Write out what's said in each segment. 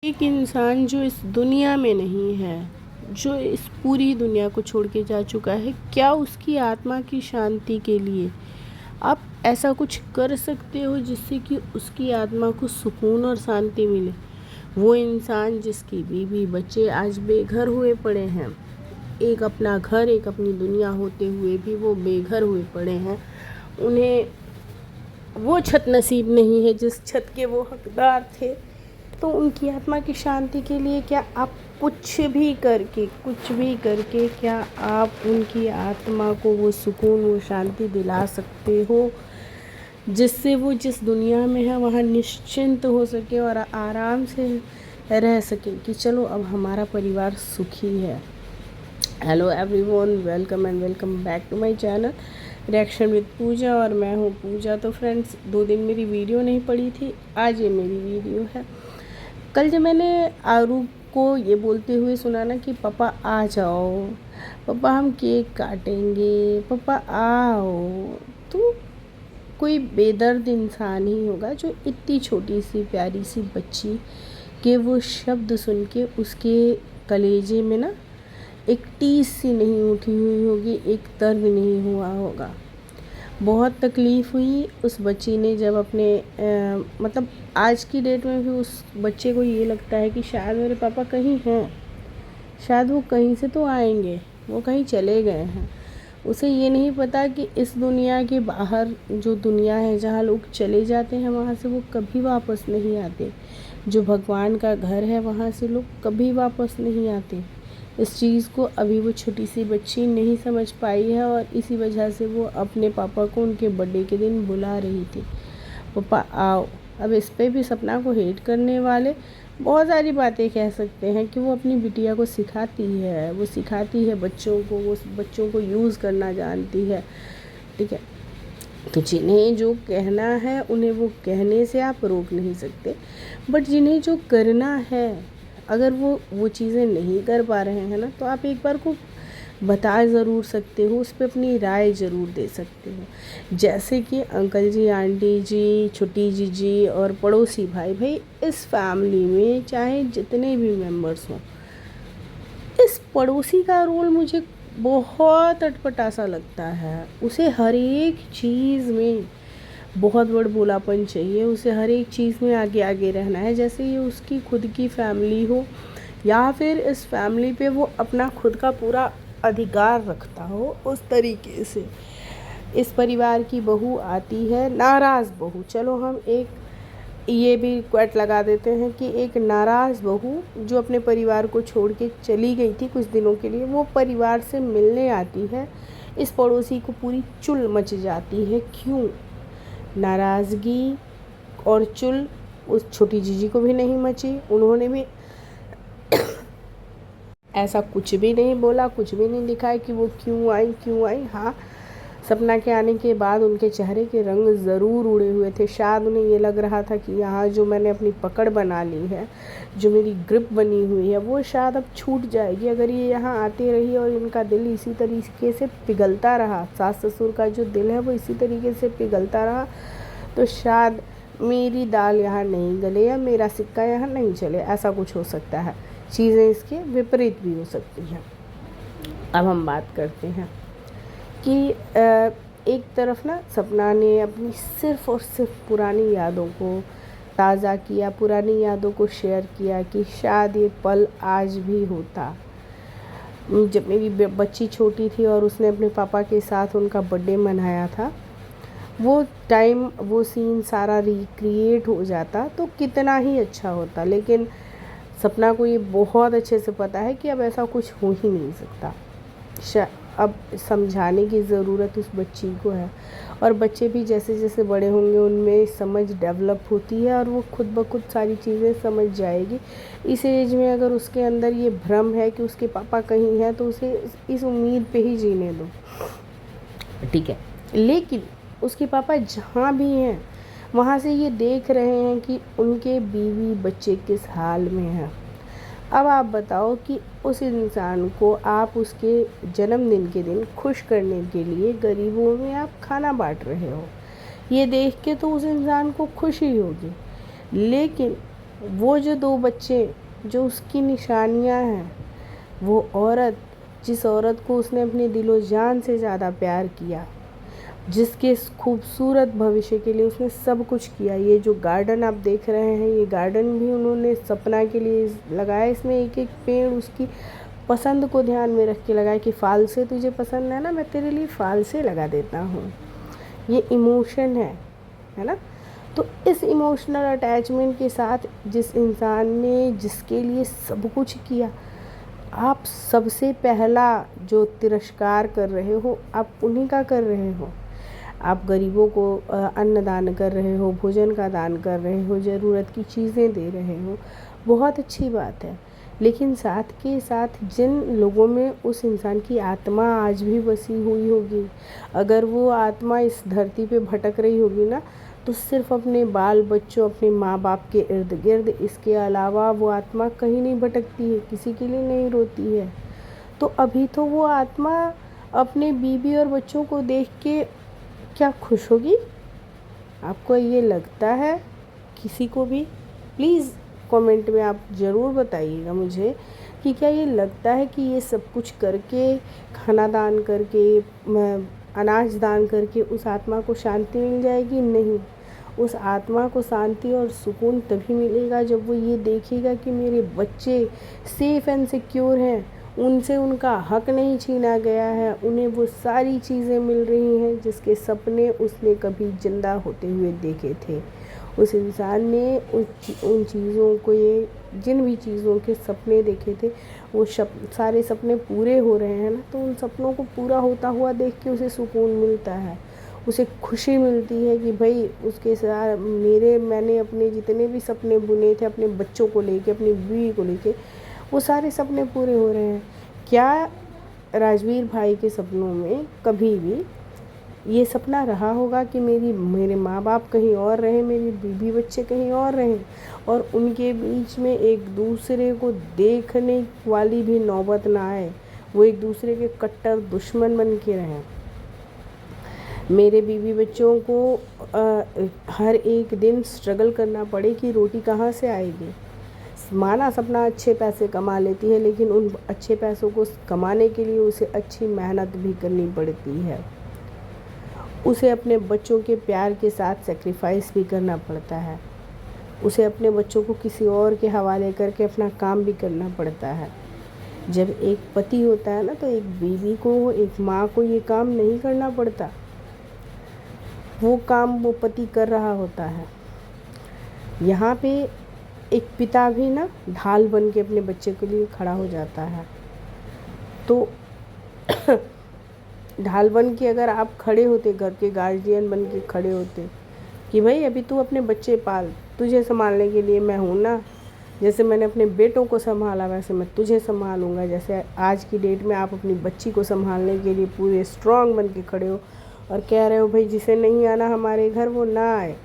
एक इंसान जो इस दुनिया में नहीं है, जो इस पूरी दुनिया को छोड़ के जा चुका है, क्या उसकी आत्मा की शांति के लिए आप ऐसा कुछ कर सकते हो जिससे कि उसकी आत्मा को सुकून और शांति मिले? वो इंसान जिसकी बीवी बच्चे आज बेघर हुए पड़े हैं, एक अपना घर एक अपनी दुनिया होते हुए भी वो बेघर हुए पड़े हैं, उन्हें वो छत नसीब नहीं है जिस छत के वो हकदार थे। तो उनकी आत्मा की शांति के लिए क्या आप कुछ भी करके क्या आप उनकी आत्मा को वो सुकून वो शांति दिला सकते हो, जिससे वो जिस दुनिया में है वहाँ निश्चिंत हो सके और आराम से रह सके कि चलो अब हमारा परिवार सुखी है। Hello everyone, welcome back to my channel reaction with Pooja, और मैं हूँ पूजा। तो फ्रेंड्स, 2 दिन मेरी वीडियो नहीं पड़ी थी, आज ये मेरी वीडियो है। कल जब मैंने आरू को ये बोलते हुए सुना ना कि पापा आ जाओ, पापा हम केक काटेंगे, पापा आओ, तो कोई बेदर्द इंसान ही होगा जो इतनी छोटी सी प्यारी सी बच्ची के वो शब्द सुन के उसके कलेजे में ना एक टीस सी नहीं उठी हुई होगी, एक दर्द नहीं हुआ होगा। बहुत तकलीफ़ हुई उस बच्ची ने जब अपने मतलब आज की डेट में भी उस बच्चे को ये लगता है कि शायद मेरे पापा कहीं हैं, शायद वो कहीं से तो आएंगे, वो कहीं चले गए हैं। उसे ये नहीं पता कि इस दुनिया के बाहर जो दुनिया है जहाँ लोग चले जाते हैं वहाँ से वो कभी वापस नहीं आते। जो भगवान का घर है वहाँ से लोग कभी वापस नहीं आते। इस चीज़ को अभी वो छोटी सी बच्ची नहीं समझ पाई है, और इसी वजह से वो अपने पापा को उनके बर्थडे के दिन बुला रही थी, पापा आओ। अब इस पे भी सपना को हेट करने वाले बहुत सारी बातें कह सकते हैं कि वो अपनी बिटिया को सिखाती है, वो सिखाती है बच्चों को, वो बच्चों को यूज़ करना जानती है, ठीक है। तो जिन्हें जो कहना है उन्हें वो कहने से आप रोक नहीं सकते, बट जिन्हें जो करना है अगर वो चीज़ें नहीं कर पा रहे हैं ना, तो आप एक बार को बता ज़रूर सकते हो, उस पर अपनी राय ज़रूर दे सकते हो। जैसे कि अंकल जी, आंटी जी, छोटी जीजी और पड़ोसी भाई इस फैमिली में चाहे जितने भी मेंबर्स हों, इस पड़ोसी का रोल मुझे बहुत अटपटा सा लगता है। उसे हर एक चीज़ में बहुत बड़ बोलापन चाहिए, उसे हर एक चीज़ में आगे आगे रहना है, जैसे ये उसकी खुद की फैमिली हो, या फिर इस फैमिली पे वो अपना खुद का पूरा अधिकार रखता हो। उस तरीके से इस परिवार की बहू आती है, नाराज़ बहू, चलो हम एक ये भी क्वेट लगा देते हैं कि एक नाराज़ बहू जो अपने परिवार को छोड़ के चली गई थी कुछ दिनों के लिए, वो परिवार से मिलने आती है। इस पड़ोसी को पूरी चुल मच जाती है। क्यों? नाराज़गी और चुल उस छोटी जीजी को भी नहीं मची, उन्होंने भी ऐसा कुछ भी नहीं बोला, कुछ भी नहीं दिखाया कि वो क्यों आई। हाँ, सपना के आने के बाद उनके चेहरे के रंग ज़रूर उड़े हुए थे। शायद उन्हें ये लग रहा था कि यहाँ जो मैंने अपनी पकड़ बना ली है, जो मेरी ग्रिप बनी हुई है, वो शायद अब छूट जाएगी अगर ये यहाँ आती रही और इनका दिल इसी तरीके से पिघलता रहा। सास ससुर का जो दिल है वो इसी तरीके से पिघलता रहा, तो शायद मेरी दाल यहाँ नहीं गले या मेरा सिक्का यहाँ नहीं चले, ऐसा कुछ हो सकता है। चीज़ें इसके विपरीत भी हो सकती हैं। अब हम बात करते हैं कि एक तरफ ना सपना ने अपनी सिर्फ़ और सिर्फ पुरानी यादों को ताज़ा किया, पुरानी यादों को शेयर किया कि शायद ये पल आज भी होता। जब मेरी बच्ची छोटी थी और उसने अपने पापा के साथ उनका बर्थडे मनाया था, वो टाइम वो सीन सारा रिक्रिएट हो जाता तो कितना ही अच्छा होता। लेकिन सपना को ये बहुत अच्छे से पता है कि अब ऐसा कुछ हो ही नहीं सकता। अब समझाने की ज़रूरत उस बच्ची को है, और बच्चे भी जैसे जैसे बड़े होंगे उनमें समझ डेवलप होती है और वो खुद ब खुद सारी चीज़ें समझ जाएगी। इस एज में अगर उसके अंदर ये भ्रम है कि उसके पापा कहीं हैं, तो उसे इस उम्मीद पे ही जीने दो, ठीक है। लेकिन उसके पापा जहाँ भी हैं वहाँ से ये देख रहे हैं कि उनके बीवी बच्चे किस हाल में हैं। अब आप बताओ कि उस इंसान को आप उसके जन्मदिन के दिन खुश करने के लिए गरीबों में आप खाना बांट रहे हो, ये देख के तो उस इंसान को खुशी होगी। लेकिन वो जो 2 बच्चे जो उसकी निशानियां हैं, वो औरत, जिस औरत को उसने अपने दिलो जान से ज़्यादा प्यार किया, जिसके खूबसूरत भविष्य के लिए उसने सब कुछ किया। ये जो गार्डन आप देख रहे हैं, ये गार्डन भी उन्होंने सपना के लिए लगाया। इसमें एक एक पेड़ उसकी पसंद को ध्यान में रख के लगाया कि फालसे तुझे पसंद है ना, मैं तेरे लिए फालसे लगा देता हूँ। ये इमोशन है ना। तो इस इमोशनल अटैचमेंट के साथ जिस इंसान ने जिसके लिए सब कुछ किया, आप सबसे पहला जो तिरस्कार कर रहे हो, आप उन्हीं का कर रहे हो। आप गरीबों को अन्न दान कर रहे हो, भोजन का दान कर रहे हो, ज़रूरत की चीज़ें दे रहे हो, बहुत अच्छी बात है। लेकिन साथ के साथ जिन लोगों में उस इंसान की आत्मा आज भी बसी हुई होगी, अगर वो आत्मा इस धरती पे भटक रही होगी ना, तो सिर्फ अपने बाल बच्चों, अपने माँ बाप के इर्द गिर्द, इसके अलावा वो आत्मा कहीं नहीं भटकती है, किसी के लिए नहीं रोती है। तो अभी तो वो आत्मा अपने बीवी और बच्चों को देख के क्या खुश होगी? आपको ये लगता है? किसी को भी प्लीज़ कमेंट में आप ज़रूर बताइएगा मुझे कि क्या ये लगता है कि ये सब कुछ करके, खाना दान करके, अनाज दान करके उस आत्मा को शांति मिल जाएगी? नहीं। उस आत्मा को शांति और सुकून तभी मिलेगा जब वो ये देखेगा कि मेरे बच्चे सेफ़ एंड सिक्योर हैं, उनसे उनका हक नहीं छीना गया है, उन्हें वो सारी चीज़ें मिल रही हैं जिसके सपने उसने कभी ज़िंदा होते हुए देखे थे। उस इंसान ने उन चीज़ों को, ये जिन भी चीज़ों के सपने देखे थे, वो सारे सपने पूरे हो रहे हैं ना, तो उन सपनों को पूरा होता हुआ देख के उसे सुकून मिलता है, उसे खुशी मिलती है कि भाई उसके साथ मैंने अपने जितने भी सपने बुने थे अपने बच्चों को लेके, अपनी बीवी को लेके, वो सारे सपने पूरे हो रहे हैं। क्या राजवीर भाई के सपनों में कभी भी ये सपना रहा होगा कि मेरे माँ बाप कहीं और रहें, मेरी बीवी बच्चे कहीं और रहें, और उनके बीच में एक दूसरे को देखने वाली भी नौबत ना आए, वो एक दूसरे के कट्टर दुश्मन बन के रहें? मेरे बीवी बच्चों को हर एक दिन स्ट्रगल करना पड़े कि रोटी कहाँ से आएगी? माना सपना अच्छे पैसे कमा लेती है, लेकिन उन अच्छे पैसों को कमाने के लिए उसे अच्छी मेहनत भी करनी पड़ती है, उसे अपने बच्चों के प्यार के साथ सेक्रीफाइस भी करना पड़ता है, उसे अपने बच्चों को किसी और के हवाले करके अपना काम भी करना पड़ता है। जब एक पति होता है ना, तो एक बीवी को, एक माँ को ये काम नहीं करना पड़ता, वो काम वो पति कर रहा होता है। यहाँ पे एक पिता भी ना ढाल बन के अपने बच्चे के लिए खड़ा हो जाता है। तो ढाल बन के अगर आप खड़े होते, घर के गार्जियन बन के खड़े होते कि भाई अभी तू अपने बच्चे पाल, तुझे संभालने के लिए मैं हूँ ना, जैसे मैंने अपने बेटों को संभाला वैसे मैं तुझे संभालूंगा। जैसे आज की डेट में आप अपनी बच्ची को संभालने के लिए पूरे स्ट्रॉन्ग बन के खड़े हो और कह रहे हो भाई जिसे नहीं आना हमारे घर वो ना आए,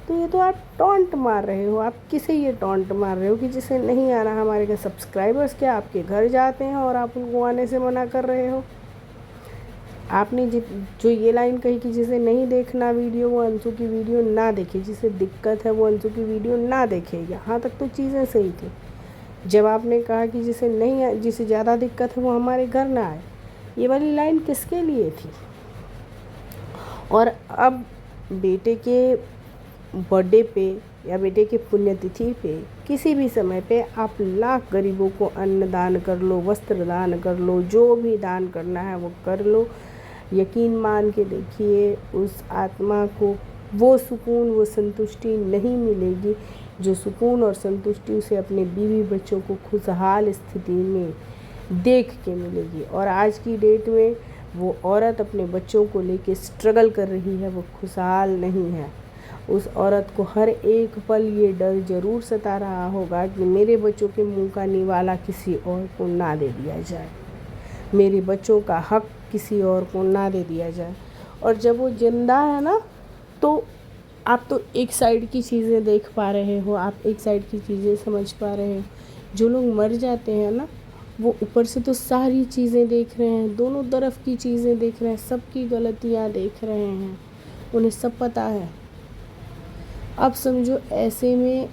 तो ये तो आप टॉन्ट मार रहे हो। आप किसे ये टॉन्ट मार रहे हो कि जिसे नहीं आना हमारे घर? सब्सक्राइबर्स क्या आपके घर जाते हैं और आप उनको आने से मना कर रहे हो? आपने जो ये लाइन कही कि जिसे नहीं देखना वीडियो वो अंशु की वीडियो ना देखे, जिसे दिक्कत है वो अंशु की वीडियो ना देखे, यहाँ तक तो चीज़ें सही थी। जब आपने कहा कि जिसे ज़्यादा दिक्कत है वो हमारे घर ना आए, ये वाली लाइन किसके लिए थी? और अब बेटे के बर्थडे पे या बेटे के पुण्यतिथि पे किसी भी समय पे आप लाख गरीबों को अन्न दान कर लो, वस्त्र दान कर लो, जो भी दान करना है वो कर लो। यकीन मान के देखिए, उस आत्मा को वो सुकून, वो संतुष्टि नहीं मिलेगी जो सुकून और संतुष्टि उसे अपने बीवी बच्चों को खुशहाल स्थिति में देख के मिलेगी। और आज की डेट में वो औरत अपने बच्चों को लेके स्ट्रगल कर रही है, वो खुशहाल नहीं है। उस औरत को हर एक पल ये डर ज़रूर सता रहा होगा कि मेरे बच्चों के मुंह का निवाला किसी और को ना दे दिया जाए, मेरे बच्चों का हक किसी और को ना दे दिया जाए। और जब वो जिंदा है ना, तो आप तो एक साइड की चीज़ें देख पा रहे हो, आप एक साइड की चीज़ें समझ पा रहे हो। जो लोग मर जाते हैं ना, वो ऊपर से तो सारी चीज़ें देख रहे हैं, दोनों तरफ की चीज़ें देख रहे हैं, सबकी गलतियाँ देख रहे हैं, उन्हें सब पता है। अब समझो ऐसे में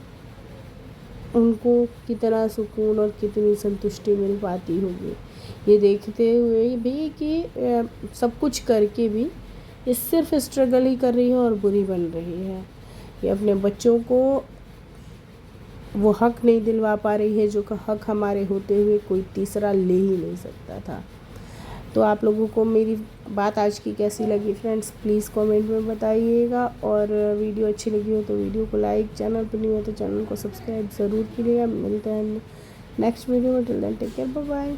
उनको कितना सुकून और कितनी संतुष्टि मिल पाती होगी ये देखते हुए भी कि सब कुछ करके भी ये सिर्फ स्ट्रगल ही कर रही है और बुरी बन रही है। ये अपने बच्चों को वो हक नहीं दिलवा पा रही है जो हक हमारे होते हुए कोई तीसरा ले ही नहीं सकता था। तो आप लोगों को मेरी बात आज की कैसी लगी फ्रेंड्स, प्लीज़ कमेंट में बताइएगा। और वीडियो अच्छी लगी हो तो वीडियो को लाइक, चैनल पर नहीं हो तो चैनल को सब्सक्राइब ज़रूर कीजिएगा। मिलते हैं नेक्स्ट वीडियो में। Till then take care, bye bye.